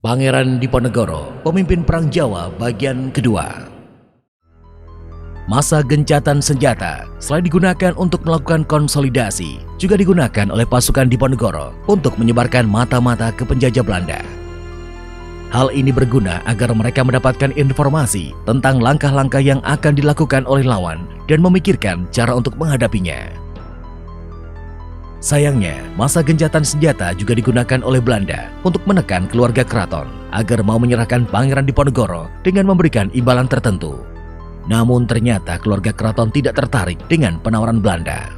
Pangeran Diponegoro, pemimpin Perang Jawa bagian kedua. Masa gencatan senjata selain digunakan untuk melakukan konsolidasi, juga digunakan oleh pasukan Diponegoro untuk menyebarkan mata-mata ke penjajah Belanda. Hal ini berguna agar mereka mendapatkan informasi tentang langkah-langkah yang akan dilakukan oleh lawan dan memikirkan cara untuk menghadapinya. Sayangnya, masa gencatan senjata juga digunakan oleh Belanda untuk menekan keluarga keraton agar mau menyerahkan Pangeran Diponegoro dengan memberikan imbalan tertentu. Namun ternyata keluarga keraton tidak tertarik dengan penawaran Belanda.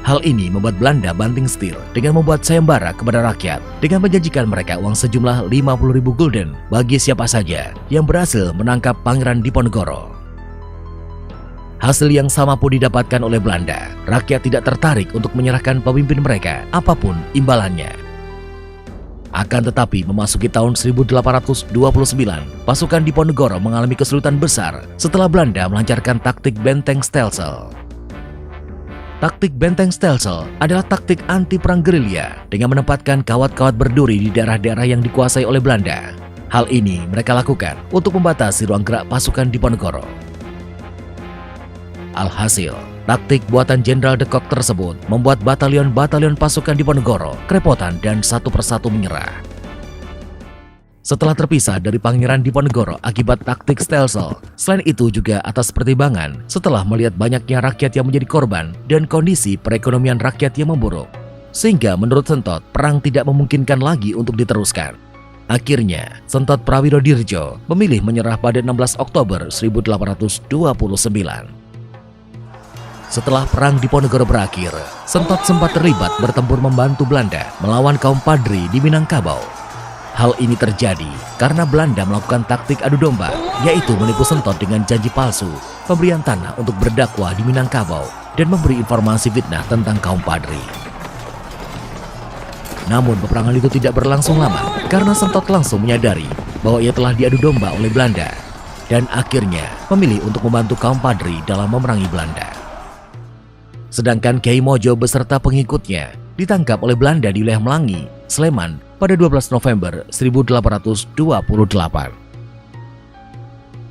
Hal ini membuat Belanda banting setir dengan membuat sayembara kepada rakyat dengan menjanjikan mereka uang sejumlah 50.000 gulden bagi siapa saja yang berhasil menangkap Pangeran Diponegoro. Hasil yang sama pun didapatkan oleh Belanda. Rakyat tidak tertarik untuk menyerahkan pemimpin mereka apapun imbalannya. Akan tetapi memasuki tahun 1829, pasukan Diponegoro mengalami kesulitan besar setelah Belanda melancarkan taktik benteng Stelsel. Taktik benteng Stelsel adalah taktik anti perang gerilya dengan menempatkan kawat-kawat berduri di daerah-daerah yang dikuasai oleh Belanda. Hal ini mereka lakukan untuk membatasi ruang gerak pasukan Diponegoro. Alhasil, taktik buatan Jenderal de Kock tersebut membuat batalion-batalion pasukan Diponegoro kerepotan dan satu persatu menyerah. Setelah terpisah dari Pangeran Diponegoro akibat taktik Stelsel, selain itu juga atas pertimbangan setelah melihat banyaknya rakyat yang menjadi korban dan kondisi perekonomian rakyat yang memburuk, sehingga menurut Sentot, perang tidak memungkinkan lagi untuk diteruskan. Akhirnya, Sentot Prawirodirjo memilih menyerah pada 16 Oktober 1829. Setelah perang Diponegoro berakhir, Sentot sempat terlibat bertempur membantu Belanda melawan kaum Padri di Minangkabau. Hal ini terjadi karena Belanda melakukan taktik adu domba, yaitu menipu Sentot dengan janji palsu, pemberian tanah untuk berdakwah di Minangkabau, dan memberi informasi fitnah tentang kaum Padri. Namun peperangan itu tidak berlangsung lama karena Sentot langsung menyadari bahwa ia telah diadu domba oleh Belanda, dan akhirnya memilih untuk membantu kaum Padri dalam memerangi Belanda. Sedangkan Kiai Mojo beserta pengikutnya ditangkap oleh Belanda di wilayah Melangi, Sleman pada 12 November 1828.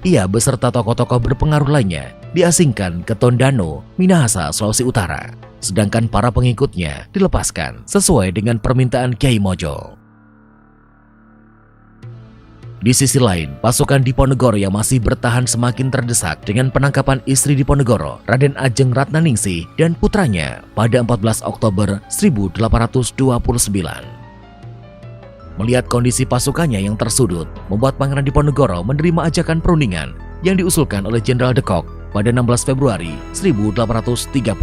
Ia beserta tokoh-tokoh berpengaruh lainnya diasingkan ke Tondano, Minahasa, Sulawesi Utara. Sedangkan para pengikutnya dilepaskan sesuai dengan permintaan Kiai Mojo. Di sisi lain, pasukan Diponegoro yang masih bertahan semakin terdesak dengan penangkapan istri Diponegoro, Raden Ajeng Ratnaningsih dan putranya pada 14 Oktober 1829. Melihat kondisi pasukannya yang tersudut, membuat Pangeran Diponegoro menerima ajakan perundingan yang diusulkan oleh Jenderal de Kock pada 16 Februari 1830.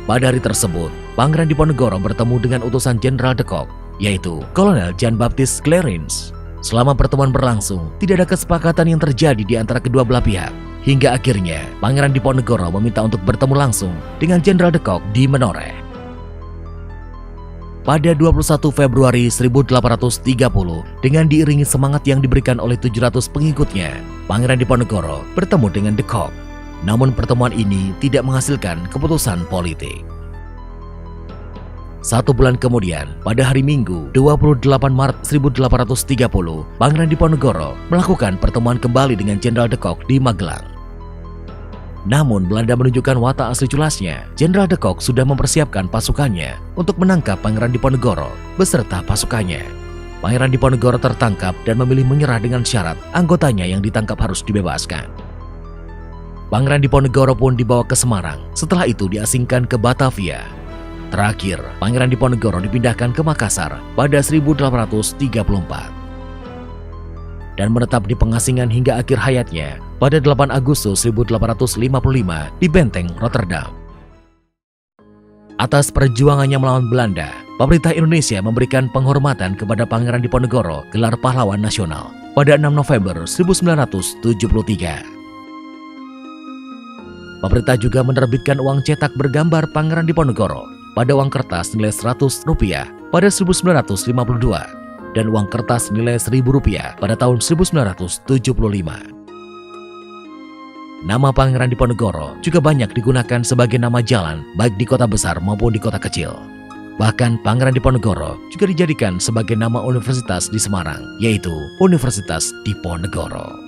Pada hari tersebut, Pangeran Diponegoro bertemu dengan utusan Jenderal de Kock, yaitu Kolonel Jean Baptiste Clarence. Selama pertemuan berlangsung, tidak ada kesepakatan yang terjadi di antara kedua belah pihak. Hingga akhirnya, Pangeran Diponegoro meminta untuk bertemu langsung dengan Jenderal de Kock di Menoreh. Pada 21 Februari 1830, dengan diiringi semangat yang diberikan oleh 700 pengikutnya, Pangeran Diponegoro bertemu dengan de Kock. Namun pertemuan ini tidak menghasilkan keputusan politik. 1 bulan kemudian, pada hari Minggu 28 Maret 1830, Pangeran Diponegoro melakukan pertemuan kembali dengan Jenderal de Kock di Magelang. Namun Belanda menunjukkan watak asli culasnya. Jenderal de Kock sudah mempersiapkan pasukannya untuk menangkap Pangeran Diponegoro beserta pasukannya. Pangeran Diponegoro tertangkap dan memilih menyerah dengan syarat anggotanya yang ditangkap harus dibebaskan. Pangeran Diponegoro pun dibawa ke Semarang, setelah itu diasingkan ke Batavia. Terakhir, Pangeran Diponegoro dipindahkan ke Makassar pada 1834 dan menetap di pengasingan hingga akhir hayatnya pada 8 Agustus 1855 di Benteng Rotterdam. Atas perjuangannya melawan Belanda, pemerintah Indonesia memberikan penghormatan kepada Pangeran Diponegoro gelar Pahlawan Nasional pada 6 November 1973. Pemerintah juga menerbitkan uang cetak bergambar Pangeran Diponegoro pada uang kertas nilai Rp100 pada 1952 dan uang kertas nilai Rp1.000 pada tahun 1975. Nama Pangeran Diponegoro juga banyak digunakan sebagai nama jalan baik di kota besar maupun di kota kecil. Bahkan Pangeran Diponegoro juga dijadikan sebagai nama universitas di Semarang, yaitu Universitas Diponegoro.